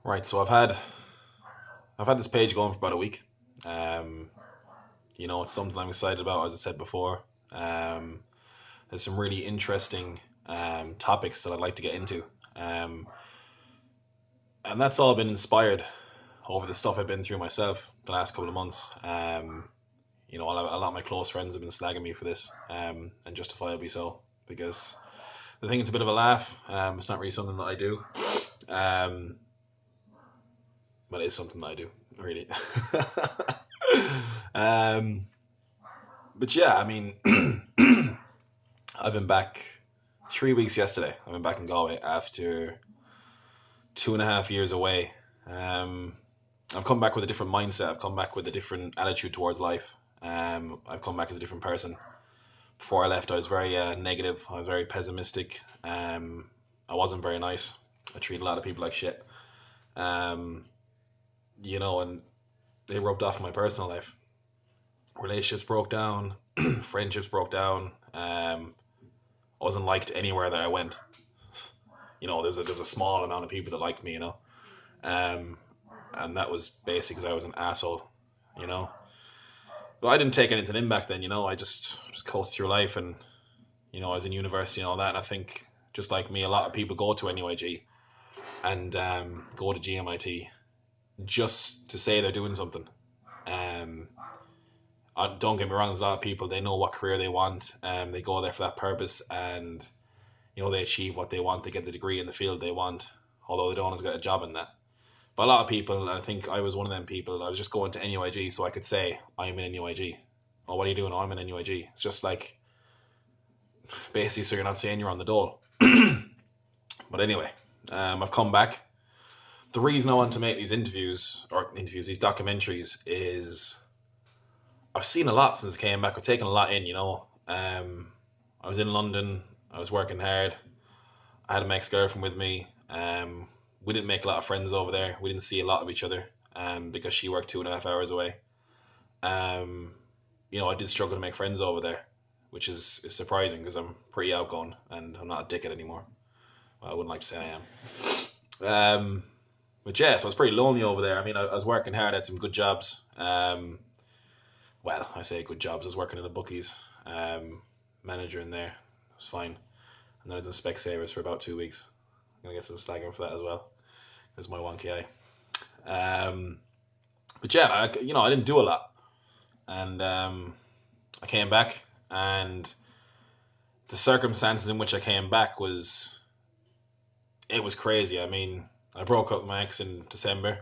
Right, so I've had this page going for about a week. Um, it's something I'm excited about, as I said before. Um, there's some really interesting topics that I'd like to get into, um, and that's all been inspired over the stuff I've been through myself the last couple of months. A lot of my close friends have been slagging me for this, and justifiably so, because they think it's a bit of a laugh. It's not really something that I do. Um, but it is something that I do, really. um, but yeah, I mean, I've been back 3 weeks yesterday. I've been back in Galway after 2.5 years away. Um, I've come back with a different mindset. I've come back with a different attitude towards life. I've come back as a different person. Before I left, I was very negative. I was very pessimistic. I wasn't very nice. I treated a lot of people like shit. Um, and they rubbed off in my personal life. Relationships broke down, friendships broke down. I wasn't liked anywhere that I went. There's a small amount of people that liked me. Um, and that was basically because I was an asshole. You know, but I didn't take anything in back then. I just coasted through life, and I was in university and all that. And I think just like me, a lot of people go to NUIG and go to GMIT just to say they're doing something. Um, don't get me wrong, there's a lot of people, they know what career they want, they go there for that purpose, and they achieve what they want, they get the degree in the field they want, although they don't always get a job in that. But a lot of people, and I think I was one of them people, I was just going to NUIG so I could say I'm in NUIG. Oh, what are you doing? Oh, I'm in NUIG. It's just like, basically, so you're not saying you're on the dole. But anyway, I've come back. The reason I want to make these these documentaries, is I've seen a lot since I came back. I've taken a lot in. I was in London. I was working hard. I had a ex-girlfriend with me. We didn't make a lot of friends over there. We didn't see a lot of each other, because she worked 2.5 hours away. Um, I did struggle to make friends over there, which is surprising because I'm pretty outgoing and I'm not a dickhead anymore. Well, I wouldn't like to say I am. But yeah, so I was pretty lonely over there. I mean, I was working hard, I had some good jobs. Well, I say good jobs. I was working in the bookies, manager in there. It was fine. And then I was in Specsavers for about 2 weeks. I'm gonna get some slagging for that as well. It's my wonky eye. Um, but yeah, I didn't do a lot, and I came back, and the circumstances in which I came back it was crazy. I mean, I broke up with my ex in December,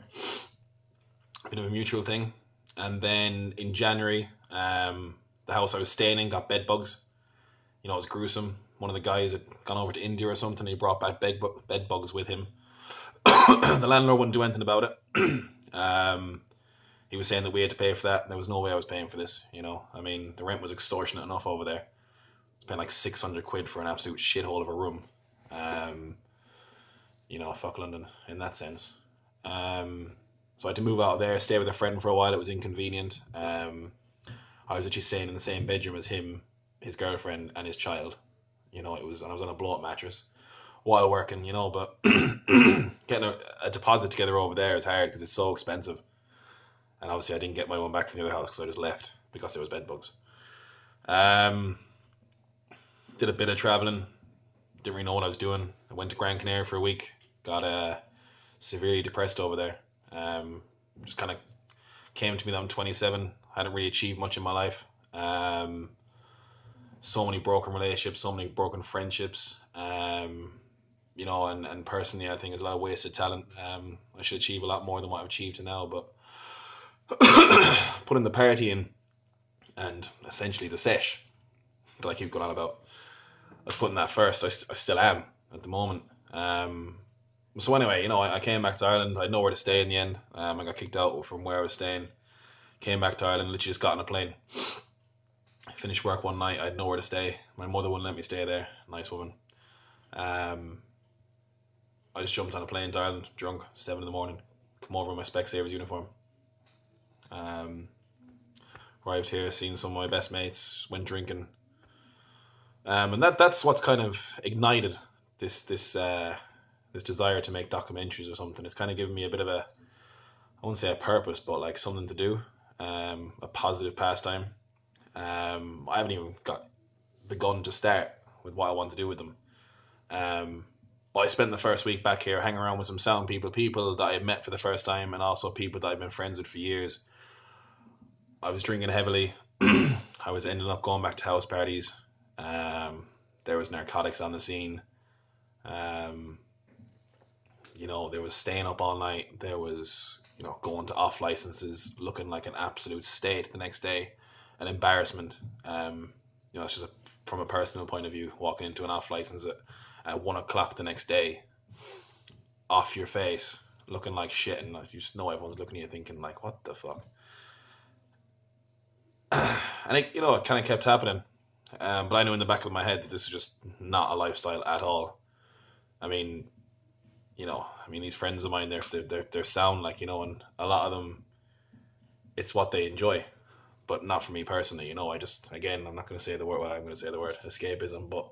a bit of a mutual thing, and then in January, the house I was staying in got bed bugs. It was gruesome. One of the guys had gone over to India or something. He brought back bed bugs with him. The landlord wouldn't do anything about it. He was saying that we had to pay for that. There was no way I was paying for this. I mean, the rent was extortionate enough over there. Spent like 600 quid for an absolute shithole of a room. Um, fuck London in that sense. So I had to move out of there, stay with a friend for a while. It was inconvenient. I was actually staying in the same bedroom as him, his girlfriend, and his child. And I was on a blow up mattress while working. But getting a deposit together over there is hard because it's so expensive. And obviously, I didn't get my one back from the other house because I just left because there was bed bugs. Um, did a bit of traveling. Didn't really know what I was doing. I went to Gran Canaria for a week. Got severely depressed over there. Just kind of came to me that I'm 27. Hadn't really achieved much in my life. So many broken relationships, so many broken friendships. And personally, I think there's a lot of wasted talent. I should achieve a lot more than what I've achieved to now, but putting the party in and essentially the sesh that I keep going on about, I was putting that first. I still am at the moment. So anyway, I came back to Ireland. I had nowhere to stay in the end. I got kicked out from where I was staying. Came back to Ireland, literally just got on a plane. Finished work one night. I had nowhere to stay. My mother wouldn't let me stay there. Nice woman. I just jumped on a plane to Ireland, drunk, 7 in the morning. Come over in my Specsavers uniform. Um, Arrived here, seen some of my best mates, went drinking. And that's what's kind of ignited this this desire to make documentaries or something. It's kind of given me a bit of a, I won't say a purpose, but like something to do, a positive pastime. I haven't even got begun to start with what I want to do with them. Um, but I spent the first week back here hanging around with some sound people that I had met for the first time, and also people that I've been friends with for years. I was drinking heavily. I was ending up going back to house parties. Um, there was narcotics on the scene. Um, there was staying up all night. There was, going to off licenses, looking like an absolute state the next day, an embarrassment. It's just from a personal point of view, walking into an off license at 1 o'clock the next day, off your face, looking like shit, and you just know everyone's looking at you thinking like, what the fuck? And it kind of kept happening. But I knew in the back of my head that this is just not a lifestyle at all. I mean, these friends of mine, they're sound, like, and a lot of them, it's what they enjoy, but not for me personally. I just, again, I'm not going to say the word. Well, I'm going to say the word escapism, but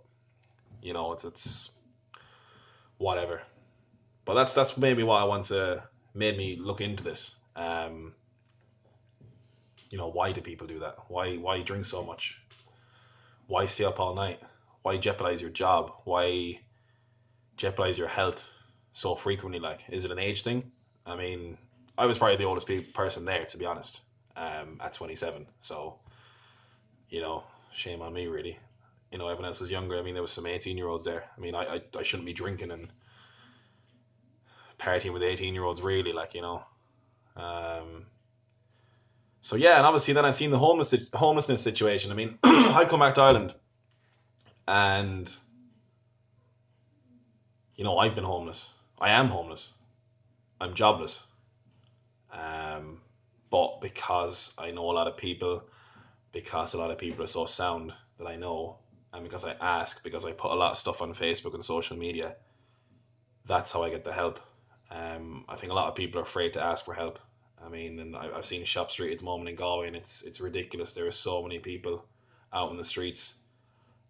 it's whatever. But that's maybe what I want to made me look into this. Why do people do that? Why drink so much? Why stay up all night? Why jeopardize your job? Why jeopardize your health so frequently? Like, is it an age thing? I mean, I was probably the oldest person there, to be honest, at 27. So, shame on me, really. Everyone else was younger. I mean, there was some 18-year-olds there. I mean, I shouldn't be drinking and partying with 18-year-olds, really, like, So yeah, and obviously then I seen the homelessness situation. I mean, I come back to Ireland, and I've been homeless. I am homeless. I'm jobless. Um, but because I know a lot of people, because a lot of people are so sound that I know, and because I ask, because I put a lot of stuff on Facebook and social media, that's how I get the help. I think a lot of people are afraid to ask for help. I mean, and I've seen Shop Street at the moment in Galway, and it's ridiculous. There are so many people out in the streets.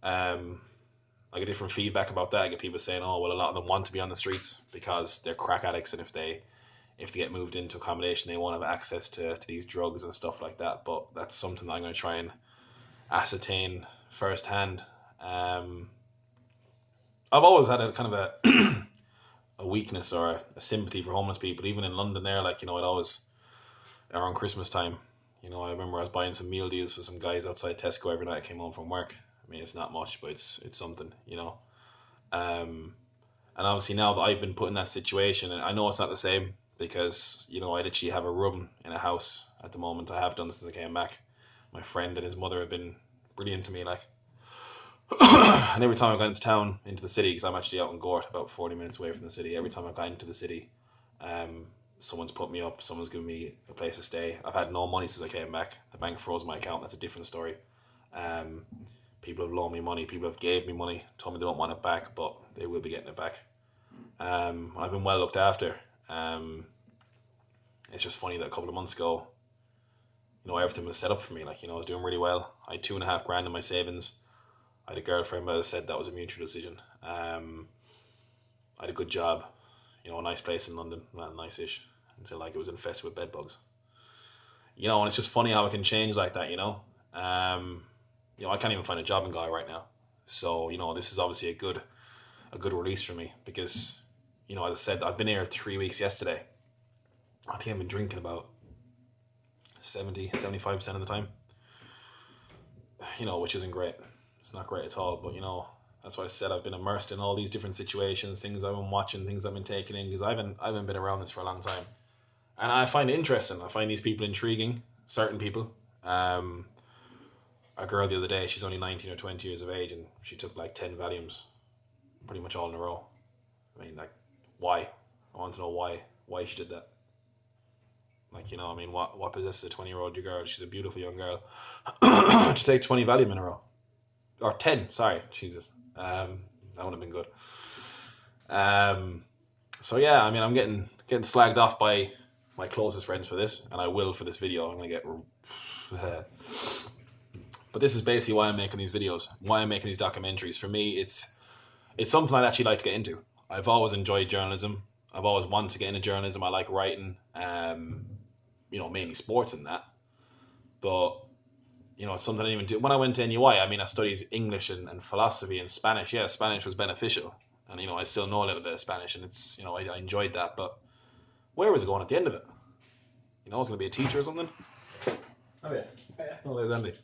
Um, I get different feedback about that. I get people saying, "Oh, well, a lot of them want to be on the streets because they're crack addicts, and if they get moved into accommodation, they won't have access to these drugs and stuff like that." But that's something that I'm going to try and ascertain firsthand. Um, I've always had a kind of a weakness or a sympathy for homeless people, even in London. There, like, I'd always around Christmas time, I remember I was buying some meal deals for some guys outside Tesco every night I came home from work. I mean, it's not much, but it's something. Um, and obviously now that I've been put in that situation, and I know it's not the same because I literally have a room in a house at the moment. I have done since I came back. My friend and his mother have been brilliant to me, like. And every time I've gone into town, into the city, because I'm actually out in Gort, about 40 minutes away from the city. Every time I've gone into the city, um, someone's put me up, someone's given me a place to stay. I've had no money since I came back. The bank froze my account. That's a different story. Um, People have loaned me money. People have gave me money, told me they don't want it back, but they will be getting it back. I've been well looked after. Um, it's just funny that a couple of months ago, everything was set up for me. Like, I was doing really well. I had 2.5 grand in my savings. I had a girlfriend, but as I said, that was a mutual decision. I had a good job, a nice place in London, well, nice-ish, until like it was infested with bed bugs. And it's just funny how it can change like that. I can't even find a job in Galway right now. So, this is obviously a good release for me because, as I said, I've been here 3 weeks yesterday. I think I've been drinking about 75% of the time, which isn't great. It's not great at all, but that's why I said I've been immersed in all these different situations, things I've been watching, things I've been taking in, because I haven't been around this for a long time, and I find it interesting. I find these people intriguing, certain people. A girl the other day, she's only 19 or 20 years of age, and she took like 10 Valiums, pretty much all in a row. I mean, like, why? I want to know why she did that. Like, I mean, what possesses a 20-year-old girl? She's a beautiful young girl to take 20 Valium in a row. Or 10, sorry, Jesus. That would have been good. So yeah, I mean, I'm getting slagged off by my closest friends for this, and I will for this video. I'm gonna get. But this is basically why I'm making these videos, why I'm making these documentaries. For me, it's something I'd actually like to get into. I've always enjoyed journalism. I've always wanted to get into journalism. I like writing, mainly sports and that. But something I didn't even do. When I went to NUI, I mean, I studied English and philosophy and Spanish. Yeah, Spanish was beneficial, and I still know a little bit of Spanish, and it's I enjoyed that. But where was it going at the end of it? I was going to be a teacher or something. Oh yeah, oh there's Andy.